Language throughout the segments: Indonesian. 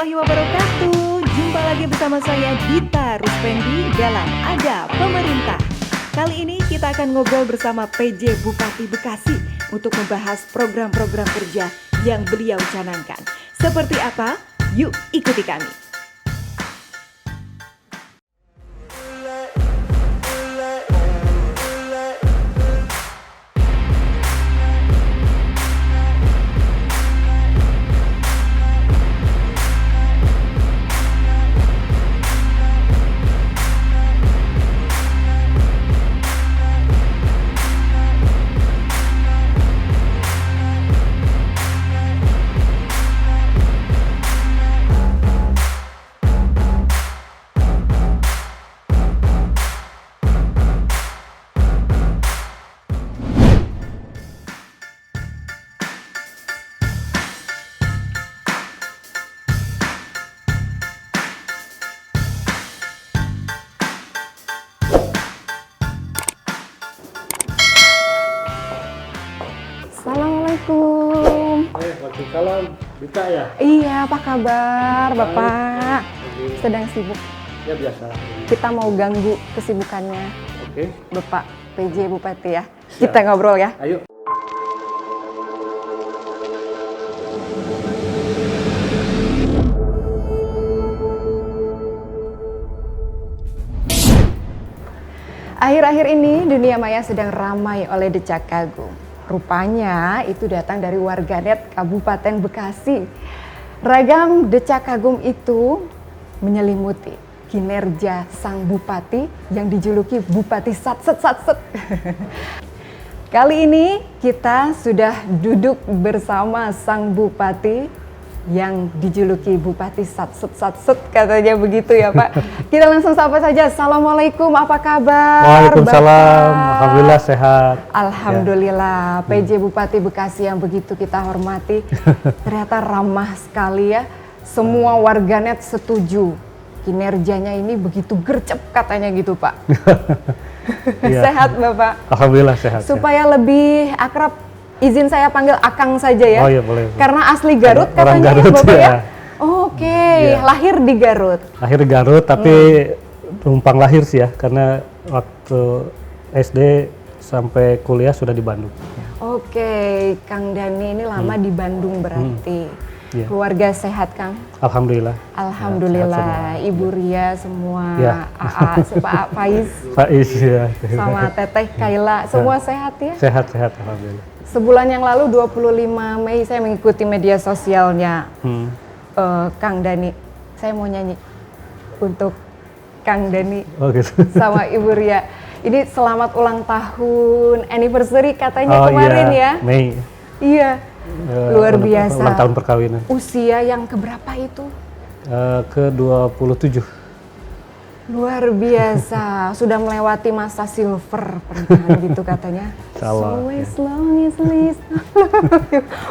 warahmatullahi wabarakatuh. Jumpa lagi bersama saya Dita Ruspendi dalam Ada Pemerintah. Kali ini kita akan ngobrol bersama PJ Bupati Bekasi untuk membahas program-program kerja yang beliau canangkan. Seperti apa? Yuk ikuti kami. Assalamualaikum. Waalaikumsalam, Dita ya? Iya, apa kabar Bapak? Sedang sibuk? Ya biasa. Kita mau ganggu kesibukannya Oke. Bapak PJ Bupati ya. Siap. Kita ngobrol ya. Ayo. Akhir-akhir ini dunia maya sedang ramai oleh decak kagum. Rupanya itu datang dari warganet Kabupaten Bekasi. Ragam decak kagum itu menyelimuti kinerja sang bupati yang dijuluki Bupati Satset. Kali ini kita sudah duduk bersama sang bupati yang dijuluki Bupati Satset katanya begitu ya Pak. Kita langsung sapa saja. Assalamualaikum, apa kabar? Waalaikumsalam, Bapak? alhamdulillah sehat. Alhamdulillah, PJ Bupati Bekasi yang begitu kita hormati, ternyata ramah sekali ya. Semua warganet setuju, kinerjanya ini begitu gercep katanya gitu Pak. Ya. Sehat Bapak? Alhamdulillah sehat. Supaya lebih akrab, izin saya panggil Akang saja ya. Oh iya boleh. Karena asli Garut Orang katanya Garut, ya Bapak ya? ya. Oke, Iya. lahir di Garut. Lahir di Garut tapi numpang lahir sih ya, karena waktu SD sampai kuliah sudah di Bandung. Oke, Kang Dani ini lama di Bandung berarti. Iya. Keluarga sehat Kang? Alhamdulillah. Alhamdulillah, sehat Ibu Ria semua, Ya. AA, Pak Faiz, Faiz ya. sama Teteh Kaila, semua sehat ya? Sehat alhamdulillah. Sebulan yang lalu 25 Mei saya mengikuti media sosialnya Kang Dani. Saya mau nyanyi untuk Kang Dani Oh gitu. sama Ibu Ria. Ini selamat ulang tahun, anniversary katanya kemarin iya. ya? Mei. Iya, luar biasa. Ulang tahun perkawinan. Usia yang keberapa itu? Ke-27. Luar biasa, sudah melewati masa silver pernikahan gitu katanya. Salah, So as long as lives.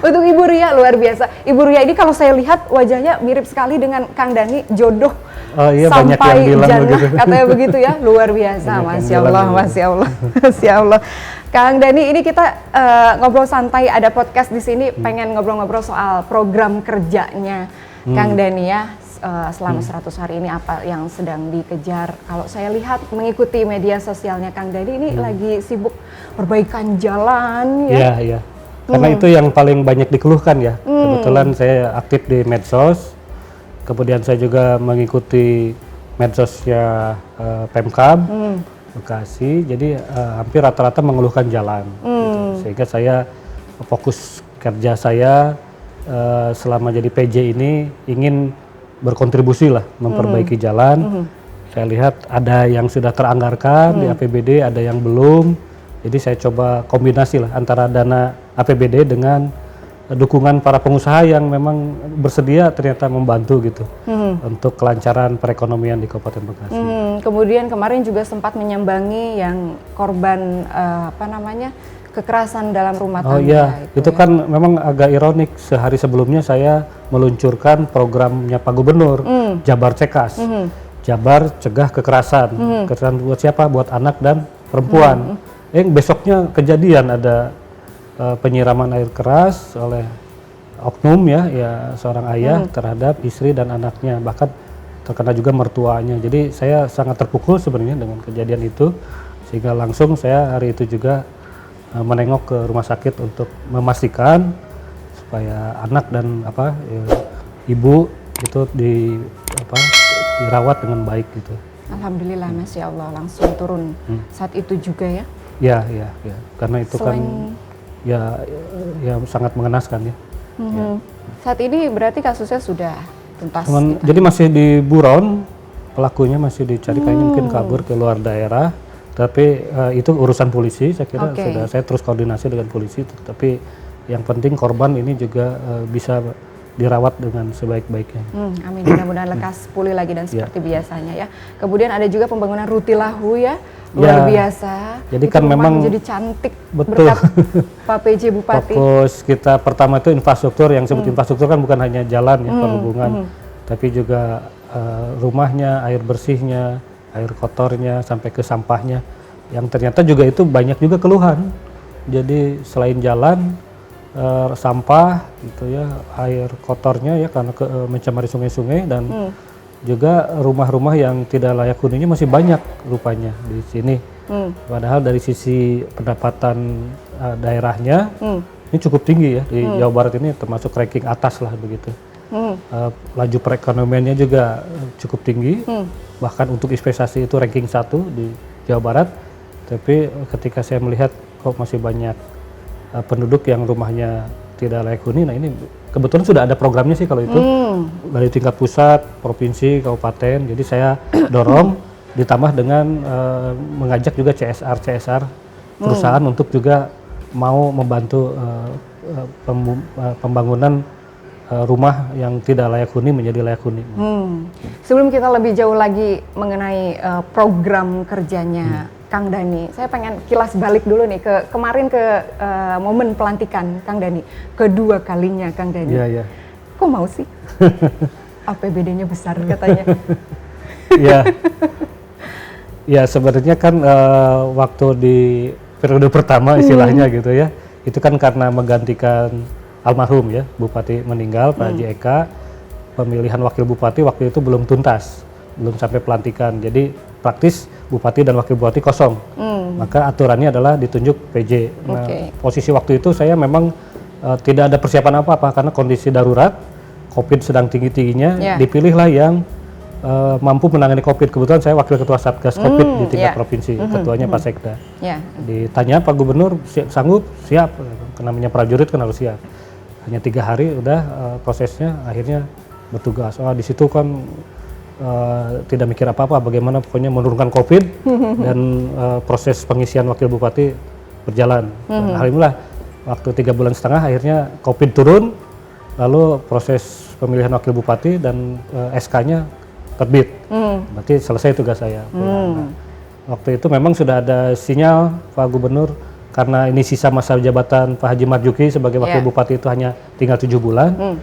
Untuk Ibu Ria luar biasa. Ibu Ria ini kalau saya lihat wajahnya mirip sekali dengan Kang Dani, jodoh. Oh iya, banyak sampai yang bilang jannah, begitu. katanya begitu ya. Luar biasa, Banyak yang Masya bilang Allah, begitu. Masya Allah, Masya Allah. Kang Dani, ini kita ngobrol santai, ada podcast di sini, pengen ngobrol-ngobrol soal program kerjanya Kang Dani ya. Selama 100 hari ini apa yang sedang dikejar? Kalau saya lihat mengikuti media sosialnya Kang Dani ini lagi sibuk perbaikan jalan ya. Iya. Karena itu yang paling banyak dikeluhkan ya. Kebetulan saya aktif di medsos. Kemudian saya juga mengikuti medsosnya Pemkab Bekasi. Jadi hampir rata-rata mengeluhkan jalan. Gitu. Sehingga saya fokus kerja saya selama jadi PJ ini ingin berkontribusi lah memperbaiki jalan. Saya lihat ada yang sudah teranggarkan di APBD, ada yang belum. Jadi saya coba kombinasi lah antara dana APBD dengan dukungan para pengusaha yang memang bersedia ternyata membantu gitu untuk kelancaran perekonomian di Kabupaten Bekasi. Kemudian kemarin juga sempat menyambangi yang korban kekerasan dalam rumah tangga. Oh iya, itu kan memang agak ironik. Sehari sebelumnya saya meluncurkan programnya Pak Gubernur, Jabar Cekas. Jabar Cegah Kekerasan. Kekerasan buat siapa? Buat anak dan perempuan. Besoknya kejadian ada penyiraman air keras oleh oknum ya seorang ayah terhadap istri dan anaknya, bahkan terkena juga mertuanya. Jadi saya sangat terpukul sebenarnya dengan kejadian itu, sehingga langsung saya hari itu juga menengok ke rumah sakit untuk memastikan supaya anak dan ibu itu dirawat dengan baik gitu. Alhamdulillah, Masya Allah, langsung turun saat itu juga ya? Ya, karena itu kan ya sangat mengenaskan ya. Saat ini berarti kasusnya sudah tuntas? Jadi masih di buron, pelakunya masih dicari, kayaknya mungkin kabur ke luar daerah, tapi itu urusan polisi, saya kira sudah saya terus koordinasi dengan polisi, tapi yang penting korban ini juga bisa dirawat dengan sebaik-baiknya. Amin, mudah-mudahan lekas pulih lagi dan seperti biasanya ya. Kemudian ada juga pembangunan Rutilahu ya, luar biasa. Jadi itu kan memang menjadi cantik betul. Berkat Pak PJ Bupati. Fokus kita pertama itu infrastruktur, yang sebut infrastruktur kan bukan hanya jalan ya, penghubungan, tapi juga rumahnya, air bersihnya, air kotornya, sampai ke sampahnya, yang ternyata juga itu banyak juga keluhan. Jadi selain jalan, sampah gitu ya, air kotornya ya karena mencemari sungai-sungai, dan juga rumah-rumah yang tidak layak huninya masih banyak rupanya di sini. Padahal dari sisi pendapatan daerahnya ini cukup tinggi ya, di Jawa Barat ini termasuk ranking atas lah begitu. Laju perekonomiannya juga cukup tinggi, bahkan untuk investasi itu ranking 1 di Jawa Barat. Tapi ketika saya melihat kok masih banyak penduduk yang rumahnya tidak layak huni, nah ini kebetulan sudah ada programnya sih kalau itu dari tingkat pusat, provinsi, kabupaten. Jadi saya dorong ditambah dengan mengajak juga CSR perusahaan untuk juga mau membantu pembangunan rumah yang tidak layak huni menjadi layak huni. Sebelum kita lebih jauh lagi mengenai program kerjanya Kang Dhani, saya pengen kilas balik dulu nih ke kemarin ke momen pelantikan Kang Dhani, kedua kalinya Kang Dhani. Iya. Kok mau sih? APBD-nya besar katanya. Ya sebenarnya kan waktu di periode pertama istilahnya gitu ya, itu kan karena menggantikan almarhum ya, Bupati meninggal Pak Haji Eka, pemilihan wakil bupati waktu itu belum tuntas, belum sampai pelantikan. Jadi praktis bupati dan wakil bupati kosong. Maka aturannya adalah ditunjuk PJ. Nah, posisi waktu itu saya memang tidak ada persiapan apa-apa karena kondisi darurat, COVID sedang tinggi-tingginya, dipilihlah yang mampu menangani COVID. Kebetulan saya wakil ketua Satgas COVID di tingkat provinsi, ketuanya Pak Sekda. Ditanya Pak Gubernur sanggup, siap, namanya prajurit kan harus siap. Hanya 3 hari udah prosesnya akhirnya bertugas. Di situ kan tidak mikir apa-apa, bagaimana pokoknya menurunkan COVID dan proses pengisian wakil bupati berjalan. Alhamdulillah waktu 3,5 bulan akhirnya COVID turun, lalu proses pemilihan wakil bupati dan SK-nya terbit. Berarti selesai tugas saya. Nah, waktu itu memang sudah ada sinyal Pak Gubernur, karena ini sisa masa jabatan Pak Haji Marjuki sebagai wakil bupati itu hanya tinggal 7 bulan.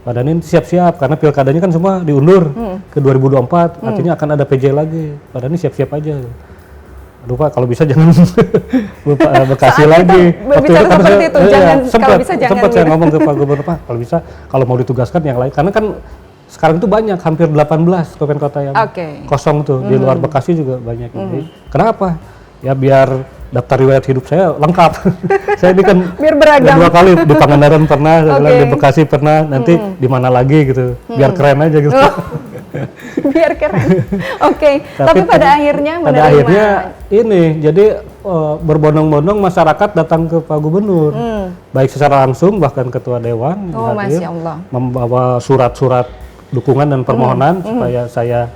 Pak Dhani siap-siap karena pilkadanya kan semua diundur ke 2024, artinya akan ada PJ lagi. Pak Dhani siap-siap aja. Aduh Pak, kalau bisa jangan Bekasi lagi. Berbicara seperti itu, jangan kalau bisa jangan. Sempat saya ngomong ke Pak Gubernur, Pak, kalau bisa kalau mau ditugaskan yang lain, karena kan sekarang itu banyak, hampir 18 kabupaten kota yang kosong tuh, di luar Bekasi juga banyak. Kenapa? Ya biar daftar riwayat hidup saya lengkap. Saya ini kan biar beragam. 2 kali di Pangandaran pernah, di Bekasi pernah, nanti di mana lagi gitu. Biar keren aja gitu. Biar keren. Tapi pada akhirnya menerima. Pada akhirnya ini, jadi berbondong-bondong masyarakat datang ke Pak Gubernur. Baik secara langsung, bahkan Ketua Dewan hadir, membawa surat-surat dukungan dan permohonan supaya saya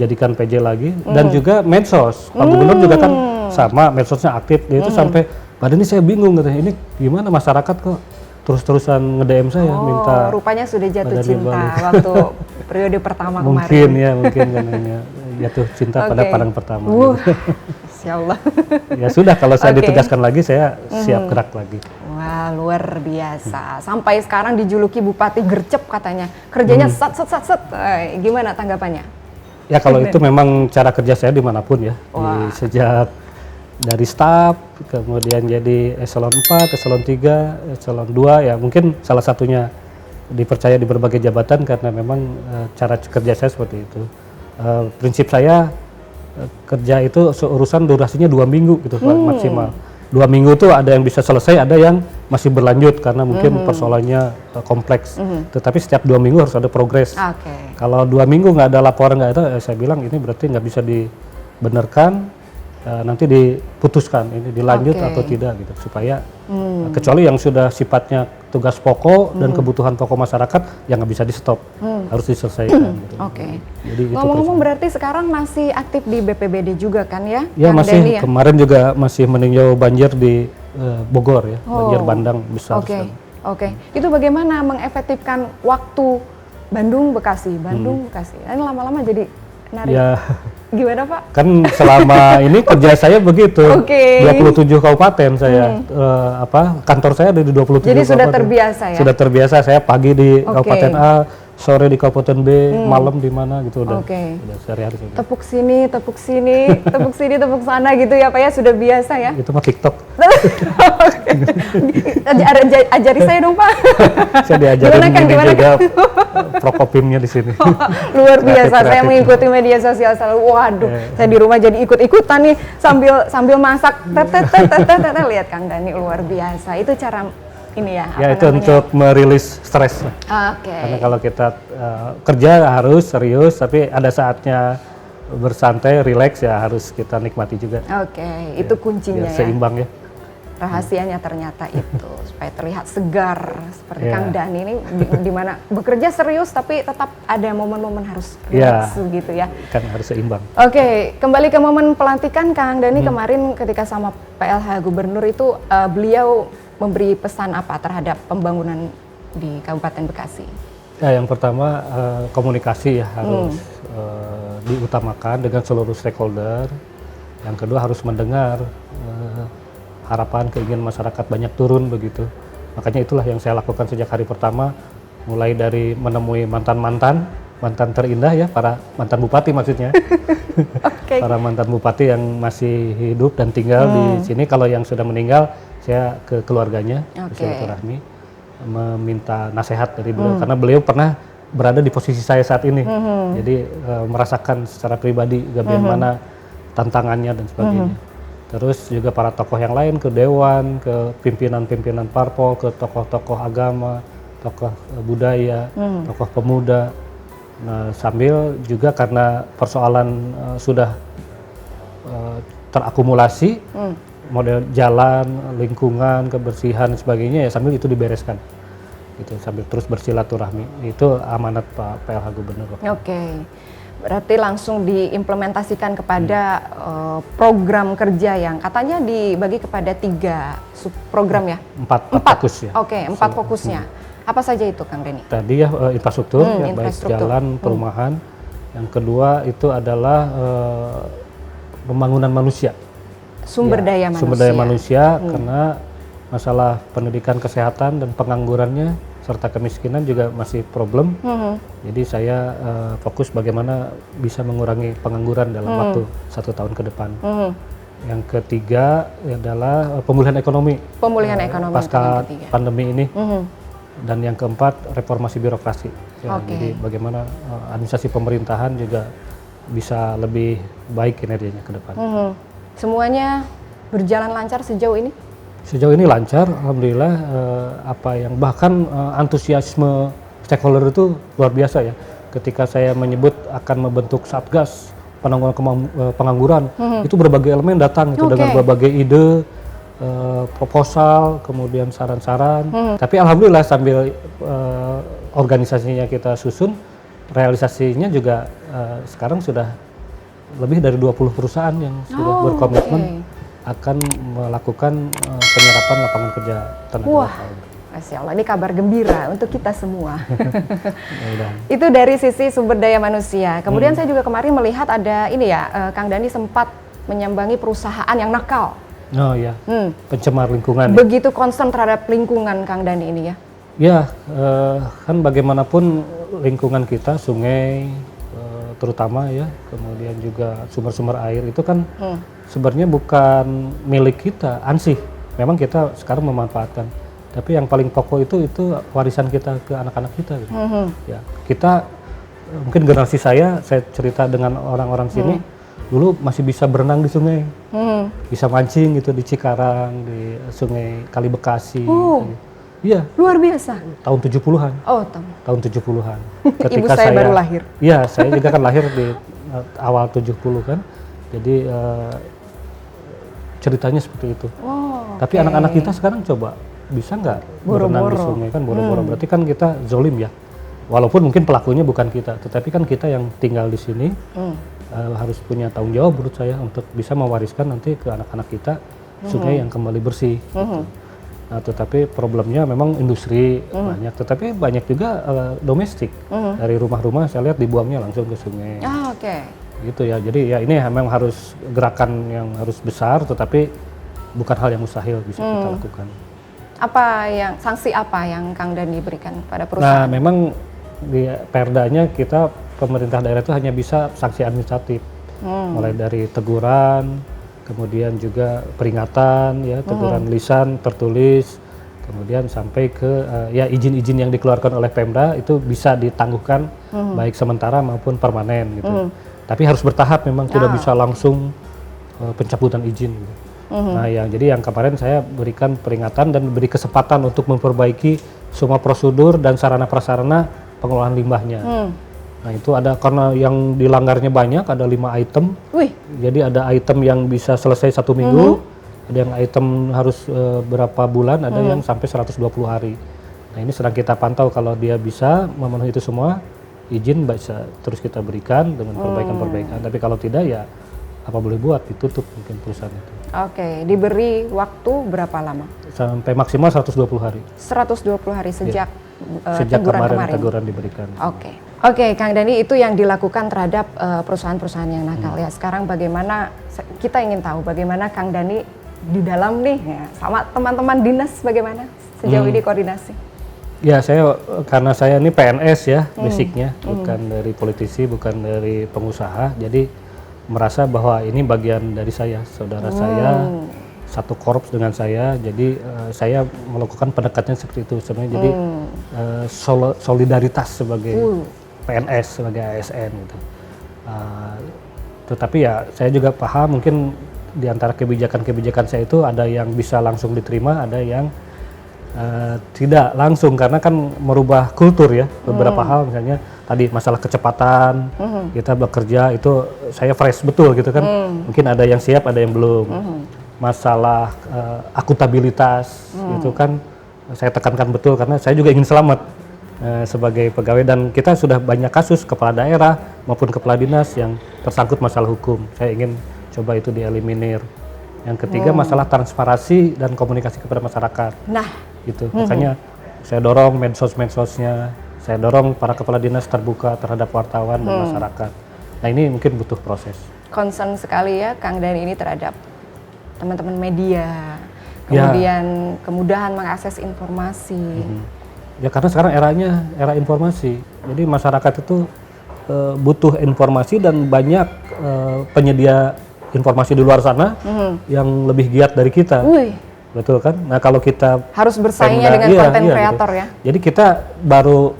jadikan PJ lagi, dan juga medsos. Pak Gubernur juga kan sama, medsosnya aktif. Dia itu sampai, pada ini saya bingung katanya, ini gimana masyarakat kok terus-terusan nge-DM saya minta. Rupanya sudah jatuh cinta waktu periode pertama mungkin kemarin. Mungkin kan jatuh cinta pada pandang pertama. Insya Allah. Ya sudah, kalau saya ditugaskan lagi, saya siap gerak lagi. Wah, luar biasa. Sampai sekarang dijuluki Bupati Gercep katanya. Kerjanya sat. Gimana tanggapannya? Ya kalau itu memang cara kerja saya dimanapun ya. Sejak dari staf, kemudian jadi eselon 4, eselon 3, eselon 2, ya mungkin salah satunya dipercaya di berbagai jabatan karena memang cara kerja saya seperti itu. Prinsip saya kerja itu urusan durasinya 2 minggu gitu maksimal. 2 minggu itu ada yang bisa selesai, ada yang masih berlanjut karena mungkin persoalannya kompleks. Tetapi setiap 2 minggu harus ada progres. Kalau 2 minggu nggak ada laporan, nggak ada, saya bilang ini berarti nggak bisa dibenarkan, nanti diputuskan ini dilanjut atau tidak gitu, supaya kecuali yang sudah sifatnya tugas pokok dan kebutuhan pokok masyarakat yang nggak bisa di stop, harus diselesaikan. Gitu. Jadi ngomong-ngomong berarti sekarang masih aktif di BPBD juga kan ya? Ya Kang masih, Denny, ya? kemarin juga masih meninjau banjir di Bogor ya, banjir bandang besar. Itu bagaimana mengefektifkan waktu Bandung Bekasi, Bekasi? Ini lama-lama jadi narik. Ya. Gimana Pak? Kan selama ini kerja saya begitu, 27 kabupaten saya, kantor saya ada di 27 Jadi kabupaten. sudah terbiasa ya? Sudah terbiasa, saya pagi di Kabupaten A, sore di Kabupaten B, malam di mana gitu udah sehari-hari. Tepuk sini, tepuk sini, tepuk sini, tepuk sana gitu ya Pak ya, sudah biasa ya? Itu mah TikTok. Ajari saya dong Pak. Saya diajarin ini juga Prokopimnya di sini. Luar biasa, saya mengikuti media sosial selalu. Waduh, saya di rumah jadi ikut-ikutan nih sambil masak. Lihat Kang Denny luar biasa. Itu cara ini ya. Ya itu untuk merilis stres. Karena kalau kita kerja harus serius, tapi ada saatnya bersantai, rileks ya harus kita nikmati juga. Itu kuncinya ya. Seimbang ya. Rahasianya ternyata itu supaya terlihat segar seperti Kang Denny ini di mana bekerja serius tapi tetap ada momen-momen harus rileks gitu ya. Kan harus seimbang. Kembali ke momen pelantikan Kang Denny kemarin ketika sama PLH Gubernur itu beliau memberi pesan apa terhadap pembangunan di Kabupaten Bekasi? Ya, yang pertama komunikasi ya harus diutamakan dengan seluruh stakeholder. Yang kedua harus mendengar harapan keinginan masyarakat banyak turun begitu. Makanya itulah yang saya lakukan sejak hari pertama, mulai dari menemui mantan terindah ya, para mantan bupati maksudnya. Para mantan bupati yang masih hidup dan tinggal di sini. Kalau yang sudah meninggal, saya ke keluarganya, silaturahmi, meminta nasihat dari beliau karena beliau pernah berada di posisi saya saat ini. Jadi merasakan secara pribadi bagaimana tantangannya dan sebagainya. Terus juga para tokoh yang lain, ke dewan, ke pimpinan-pimpinan parpol, ke tokoh-tokoh agama, tokoh budaya, tokoh pemuda. Nah, sambil juga karena persoalan sudah terakumulasi, model jalan, lingkungan, kebersihan dan sebagainya, ya sambil itu dibereskan. Gitu, sambil terus bersilaturahmi. Itu amanat Pak PLH Gubernur. Berarti langsung diimplementasikan kepada program kerja yang katanya dibagi kepada 3 subprogram ya? 4 fokus ya. 4 fokusnya. Apa saja itu Kang Denny? Tadi ya infrastruktur, ya, baik jalan, perumahan. Yang kedua itu adalah pembangunan manusia. Sumber daya manusia. Sumber daya manusia karena masalah pendidikan, kesehatan dan penganggurannya serta kemiskinan juga masih problem. Jadi saya fokus bagaimana bisa mengurangi pengangguran dalam waktu 1 tahun ke depan. Yang ketiga adalah pemulihan ekonomi. Pemulihan ekonomi pasca pandemi ini. Dan yang keempat reformasi birokrasi. Ya, jadi bagaimana administrasi pemerintahan juga bisa lebih baik kinerjanya ke depan. Semuanya berjalan lancar sejauh ini? Sejauh ini lancar, alhamdulillah. Bahkan antusiasme stakeholder itu luar biasa ya. Ketika saya menyebut akan membentuk satgas penanggulangan pengangguran, itu berbagai elemen datang itu dengan berbagai ide, proposal, kemudian saran-saran. Tapi alhamdulillah sambil organisasinya kita susun, realisasinya juga sekarang sudah lebih dari 20 perusahaan yang sudah berkomitmen akan melakukan penyerapan lapangan kerja tenaga lokal. Masya Allah, ini kabar gembira untuk kita semua. Itu dari sisi sumber daya manusia. Kemudian saya juga kemarin melihat ada ini ya, Kang Denny sempat menyambangi perusahaan yang nakal. Oh iya, pencemar lingkungan. Begitu concern terhadap lingkungan Kang Denny ini ya? Ya, kan bagaimanapun lingkungan kita, sungai, terutama ya, kemudian juga sumber-sumber air itu kan sebenarnya bukan milik kita, ansih. Memang kita sekarang memanfaatkan, tapi yang paling pokok itu warisan kita ke anak-anak kita. Gitu. Ya, kita mungkin generasi saya cerita dengan orang-orang sini dulu masih bisa berenang di sungai, bisa mancing gitu di Cikarang, di Sungai Kali Bekasi. Iya. Luar biasa. Tahun 70-an. Oh, tahun 70-an. Ibu saya baru lahir. Iya, saya juga kan lahir di awal 70 kan. Jadi ceritanya seperti itu. Tapi anak-anak kita sekarang coba bisa nggak berenang di sungai kan boro-boro. Berarti kan kita zolim ya. Walaupun mungkin pelakunya bukan kita, tetapi kan kita yang tinggal di sini harus punya tanggung jawab menurut saya untuk bisa mewariskan nanti ke anak-anak kita sungai yang kembali bersih. Gitu. Nah, tetapi problemnya memang industri banyak, tetapi banyak juga domestik dari rumah-rumah saya lihat dibuangnya langsung ke sungai. Gitu ya. Jadi ya ini memang harus gerakan yang harus besar, tetapi bukan hal yang mustahil bisa kita lakukan. Sanksi apa yang Kang Dhani berikan pada perusahaan? Nah, memang di perdanya kita pemerintah daerah itu hanya bisa sanksi administratif, mulai dari teguran, kemudian juga peringatan, ya teguran lisan, tertulis, kemudian sampai ke ya izin-izin yang dikeluarkan oleh Pemda itu bisa ditangguhkan baik sementara maupun permanen gitu. Tapi harus bertahap, memang tidak bisa langsung pencabutan izin. Gitu. Nah, jadi yang kemarin saya berikan peringatan dan beri kesempatan untuk memperbaiki semua prosedur dan sarana prasarana pengelolaan limbahnya. Nah, itu ada karena yang dilanggarnya banyak, ada 5 item. Jadi ada item yang bisa selesai 1 minggu, ada yang item harus berapa bulan, ada yang sampai 120 hari. Nah, ini sedang kita pantau, kalau dia bisa memenuhi itu semua, izin bisa terus kita berikan dengan perbaikan-perbaikan. Tapi kalau tidak ya apa boleh buat, ditutup mungkin perusahaan itu. Diberi waktu berapa lama? Sampai maksimal 120 hari. 120 hari sejak teguran diberikan. Oke, Kang Dhani, itu yang dilakukan terhadap perusahaan-perusahaan yang nakal ya. Sekarang bagaimana, kita ingin tahu bagaimana Kang Dhani di dalam nih ya, sama teman-teman dinas bagaimana sejauh ini koordinasi? Ya, karena saya ini PNS ya basicnya, bukan dari politisi, bukan dari pengusaha, jadi merasa bahwa ini bagian dari saya, saudara saya, satu korps dengan saya, jadi saya melakukan pendekatan seperti itu sebenarnya. Jadi solidaritas sebagai PNS, sebagai ASN gitu. Tetapi ya saya juga paham mungkin di antara kebijakan-kebijakan saya itu ada yang bisa langsung diterima, ada yang tidak langsung, karena kan merubah kultur ya, beberapa hal misalnya tadi masalah kecepatan, kita bekerja itu saya fresh betul gitu kan, mungkin ada yang siap, ada yang belum. Masalah akuntabilitas itu kan saya tekankan betul, karena saya juga ingin selamat sebagai pegawai, dan kita sudah banyak kasus kepala daerah maupun kepala dinas yang tersangkut masalah hukum. Saya ingin coba itu dieliminir. Yang ketiga masalah transparansi dan komunikasi kepada masyarakat. Gitu. Makanya saya dorong medsos-medsosnya, saya dorong para kepala dinas terbuka terhadap wartawan dan masyarakat. Nah, ini mungkin butuh proses. Concern sekali ya Kang Dhani ini terhadap teman-teman media, kemudian kemudahan mengakses informasi. Ya, karena sekarang era informasi, jadi masyarakat itu butuh informasi, dan banyak penyedia informasi di luar sana yang lebih giat dari kita. Betul kan? Nah, kalau kita harus bersaingnya dengan konten kreator gitu. Ya. Jadi kita baru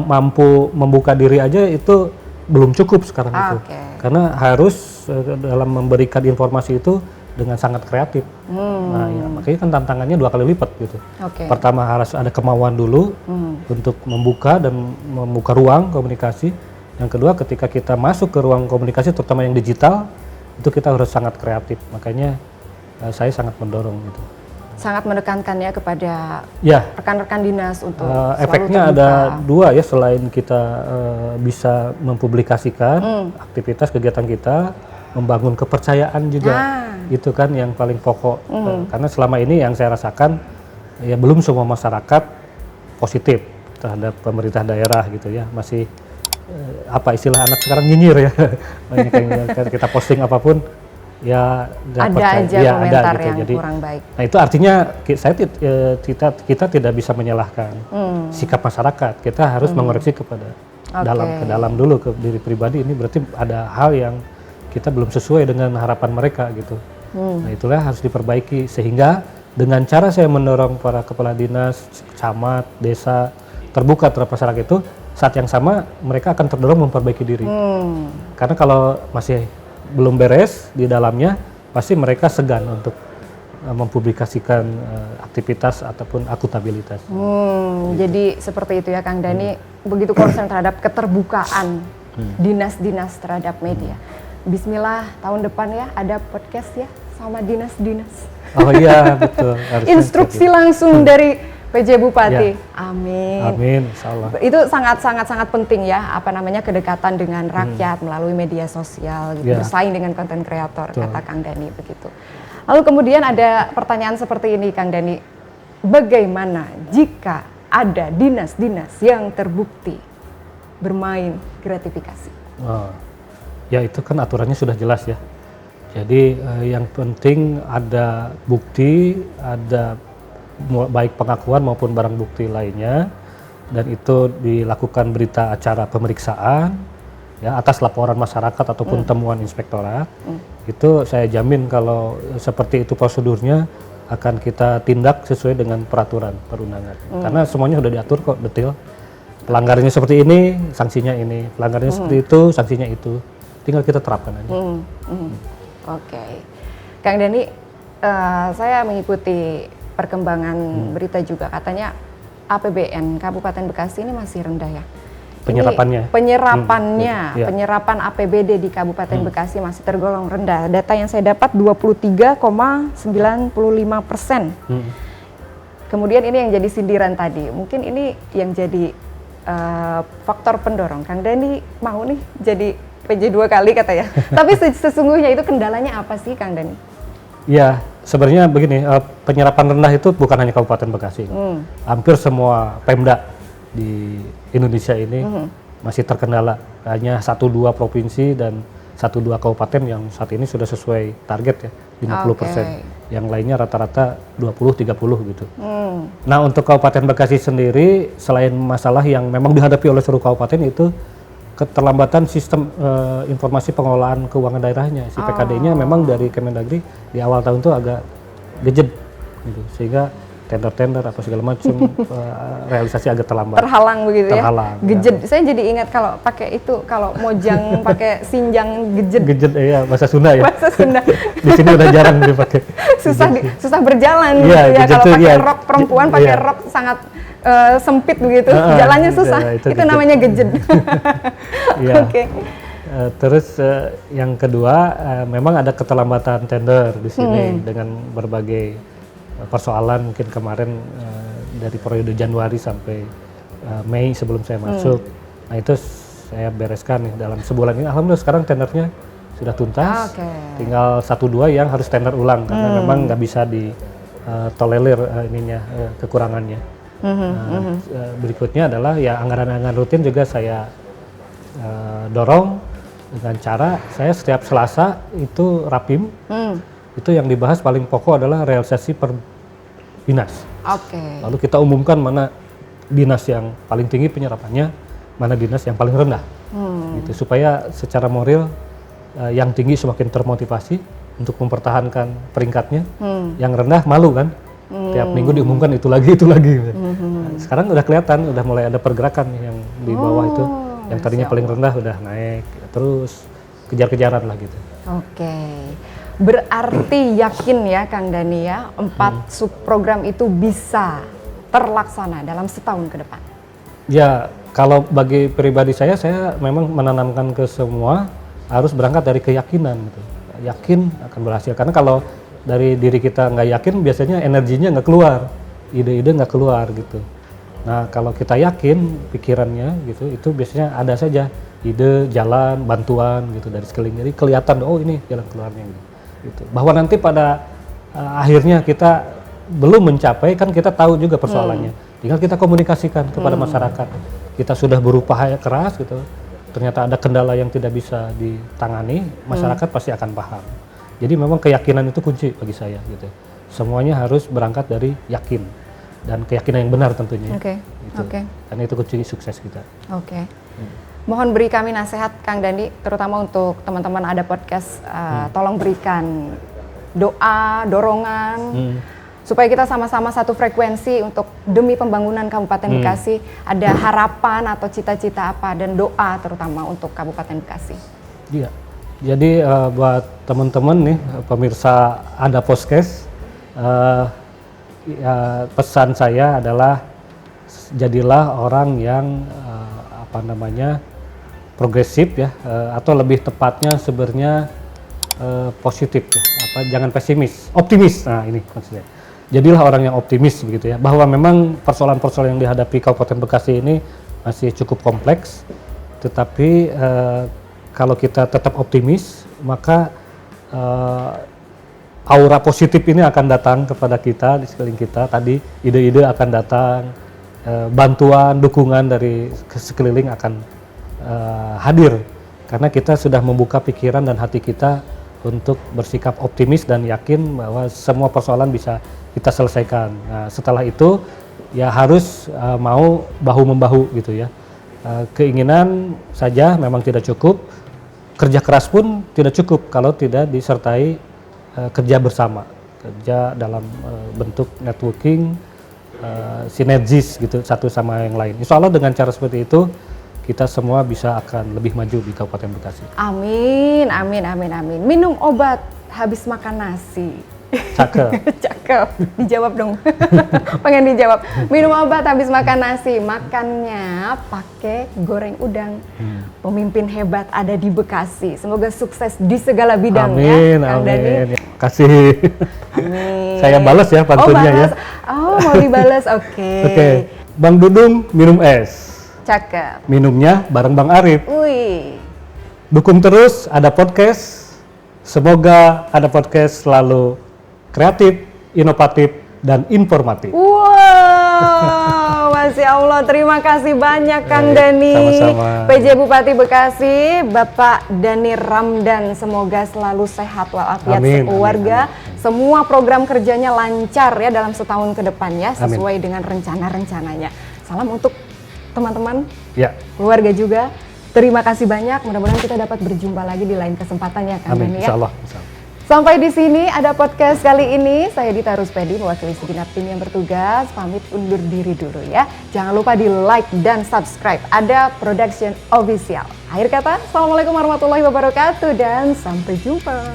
mampu membuka diri aja itu belum cukup sekarang itu. Karena harus dalam memberikan informasi itu dengan sangat kreatif. Nah, ya, makanya kan tantangannya 2 kali lipat gitu. Pertama harus ada kemauan dulu untuk membuka dan membuka ruang komunikasi. Yang kedua, ketika kita masuk ke ruang komunikasi, terutama yang digital, itu kita harus sangat kreatif. Makanya saya sangat mendorong itu. Sangat menekankan ya kepada rekan-rekan dinas untuk efeknya terbuka. Ada 2 ya, selain kita bisa mempublikasikan aktivitas kegiatan kita, membangun kepercayaan juga, itu kan yang paling pokok. Karena selama ini yang saya rasakan ya belum semua masyarakat positif terhadap pemerintah daerah gitu ya, masih apa istilah anak sekarang nyinyir ya, banyak yang kita posting apapun ya ada percaya. Aja ya, komentar ada, gitu. Yang jadi, kurang baik. Nah, itu artinya kita tidak bisa menyalahkan sikap masyarakat, kita harus mengoreksi kepada ke dalam dulu ke diri pribadi, ini berarti ada hal yang kita belum sesuai dengan harapan mereka gitu. Nah itulah harus diperbaiki, sehingga dengan cara saya mendorong para kepala dinas, camat, desa terbuka terhadap masyarakat itu, saat yang sama mereka akan terdorong memperbaiki diri. Karena kalau masih belum beres di dalamnya, pasti mereka segan untuk mempublikasikan aktivitas ataupun akuntabilitas. Jadi seperti itu ya Kang Dhani, begitu concern terhadap keterbukaan dinas-dinas terhadap media. Bismillah tahun depan ya ada podcast ya sama dinas-dinas. Oh iya betul. Instruksi langsung dari PJ Bupati. Amin. Amin, insyaallah. Itu sangat penting ya, apa namanya, kedekatan dengan rakyat melalui media sosial gitu, bersaing dengan konten kreator, kata Kang Dhani begitu. Lalu kemudian ada pertanyaan seperti ini Kang Dhani, bagaimana jika ada dinas-dinas yang terbukti bermain gratifikasi? Ya itu kan aturannya sudah jelas ya. Jadi yang penting ada bukti, ada baik pengakuan maupun barang bukti lainnya, dan itu dilakukan berita acara pemeriksaan ya atas laporan masyarakat ataupun temuan inspektorat. Itu saya jamin kalau seperti itu prosedurnya akan kita tindak sesuai dengan peraturan perundangan. Karena semuanya sudah diatur kok detail. Pelanggarannya seperti ini, sanksinya ini. Pelanggarannya seperti itu, sanksinya itu. Tinggal kita terapkan aja. Oke. Kang Dhani, saya mengikuti perkembangan berita juga, katanya APBN Kabupaten Bekasi ini masih rendah ya. Penyerapannya. Penyerapan APBD di Kabupaten Bekasi masih tergolong rendah. Data yang saya dapat 23,95%. Kemudian ini yang jadi sindiran tadi. Mungkin ini yang jadi faktor pendorong. Kang Dhani mau nih jadi PJ 2 kali kata ya. Tapi sesungguhnya itu kendalanya apa sih Kang Dhani? Ya, sebenarnya begini, penyerapan rendah itu bukan hanya Kabupaten Bekasi. Hampir semua Pemda di Indonesia ini masih terkendala. Hanya 1-2 provinsi dan 1-2 kabupaten yang saat ini sudah sesuai target ya, 50%. Yang lainnya rata-rata 20-30 gitu. Nah untuk Kabupaten Bekasi sendiri, selain masalah yang memang dihadapi oleh seluruh kabupaten itu keterlambatan sistem informasi pengelolaan keuangan daerahnya, si PKD-nya memang dari Kemendagri di awal tahun itu agak gejed gitu, sehingga tender-tender apa segala macam realisasi agak terlambat. Terhalang begitu ya? Gejed, ya. Saya jadi ingat kalau pakai itu, kalau mojang pakai sinjang gejed. Gejed, iya, bahasa Sunda ya. Bahasa Sunda. Di sini udah jarang dipakai. Susah berjalan ya, gitu ya, kalau pakai rok perempuan, pakai ya. Rok sangat sempit begitu, jalannya susah. Itu namanya gejed. Oke. Terus yang kedua, memang ada keterlambatan tender di sini dengan berbagai persoalan. Mungkin kemarin dari periode Januari sampai Mei sebelum saya masuk. Nah itu saya bereskan nih dalam sebulan ini. Alhamdulillah sekarang tendernya sudah tuntas. Tinggal 1-2 yang harus tender ulang karena memang nggak bisa ditolerir kekurangannya. Berikutnya adalah ya anggaran-anggaran rutin juga saya dorong dengan cara saya setiap Selasa itu rapim. Itu yang dibahas paling pokok adalah realisasi per dinas. Lalu kita umumkan mana dinas yang paling tinggi penyerapannya, mana dinas yang paling rendah. Gitu, supaya secara moral yang tinggi semakin termotivasi untuk mempertahankan peringkatnya. Yang rendah malu kan? Tiap minggu diumumkan itu lagi. Nah, sekarang udah kelihatan, udah mulai ada pergerakan yang di bawah itu. Yang tadinya paling rendah udah naik, terus kejar-kejaran lah gitu. Berarti yakin ya Kang Dhani ya, 4 subprogram itu bisa terlaksana dalam setahun ke depan? Ya, kalau bagi pribadi saya memang menanamkan ke semua harus berangkat dari keyakinan gitu. Yakin akan berhasil, karena kalau dari diri kita nggak yakin biasanya energinya nggak keluar, ide-ide nggak keluar gitu. Nah kalau kita yakin pikirannya gitu, itu biasanya ada saja ide, jalan, bantuan gitu dari sekeliling. Jadi kelihatan, oh ini jalan keluarnya gitu. Bahwa nanti pada akhirnya kita belum mencapai, kan kita tahu juga persoalannya. Tinggal kita komunikasikan kepada masyarakat. Kita sudah berupaya keras gitu, ternyata ada kendala yang tidak bisa ditangani, masyarakat pasti akan paham. Jadi memang keyakinan itu kunci bagi saya gitu. Semuanya harus berangkat dari yakin dan keyakinan yang benar tentunya. Gitu. Karena itu kunci sukses kita. Mohon beri kami nasihat Kang Dani, terutama untuk teman-teman ada podcast, tolong berikan doa, dorongan, supaya kita sama-sama satu frekuensi untuk demi pembangunan Kabupaten Bekasi. Ada harapan atau cita-cita apa dan doa terutama untuk Kabupaten Bekasi. Iya. Jadi buat teman-teman nih pemirsa ada podcast, pesan saya adalah jadilah orang yang progresif ya, atau lebih tepatnya sebenarnya positif ya, jangan pesimis, optimis. Nah ini maksudnya. Jadilah orang yang optimis begitu ya, bahwa memang persoalan-persoalan yang dihadapi Kabupaten Bekasi ini masih cukup kompleks, tetapi kalau kita tetap optimis, maka aura positif ini akan datang kepada kita di sekeliling kita. Tadi ide-ide akan datang, bantuan, dukungan dari sekeliling akan hadir, karena kita sudah membuka pikiran dan hati kita untuk bersikap optimis dan yakin bahwa semua persoalan bisa kita selesaikan. Nah, setelah itu ya harus mau bahu-membahu gitu ya. Keinginan saja memang tidak cukup, kerja keras pun tidak cukup kalau tidak disertai kerja bersama, kerja dalam bentuk networking, sinergis gitu satu sama yang lain. Insya Allah dengan cara seperti itu kita semua bisa akan lebih maju di Kabupaten Bekasi. Amin, amin, amin, amin. Minum obat habis makan nasi. Cakep. Cakep. Dijawab dong. Pengen dijawab. Minum obat habis makan nasi. Makannya pakai goreng udang. Pemimpin hebat ada di Bekasi. Semoga sukses di segala bidang. Amin, ya, Kang amin. Dani. Kasih. Amin. Saya balas ya pantunnya ya. Oh, mau dibalas. Oke. Oke. Bang Dudung minum es. Cakep. Minumnya bareng Bang Arif. Wih. Dukung terus ada podcast. Semoga ada podcast selalu kreatif, inovatif, dan informatif. Wow, Masya Allah, terima kasih banyak Kang Dani. Sama-sama. PJ Bupati Bekasi, Bapak Dani Ramdan, semoga selalu sehat walafiat sekeluarga. Semua program kerjanya lancar ya dalam setahun ke depan ya, sesuai dengan rencana-rencananya. Salam untuk teman-teman, keluarga juga. Terima kasih banyak, mudah-mudahan kita dapat berjumpa lagi di lain kesempatan ya Kang Dani ya. Insya Allah. Sampai di sini ada podcast kali ini. Saya Dita Ruspedi mewakili segenap tim yang bertugas. Pamit undur diri dulu ya. Jangan lupa di like dan subscribe. Ada Production Official. Akhir kata, Assalamualaikum warahmatullahi wabarakatuh dan sampai jumpa.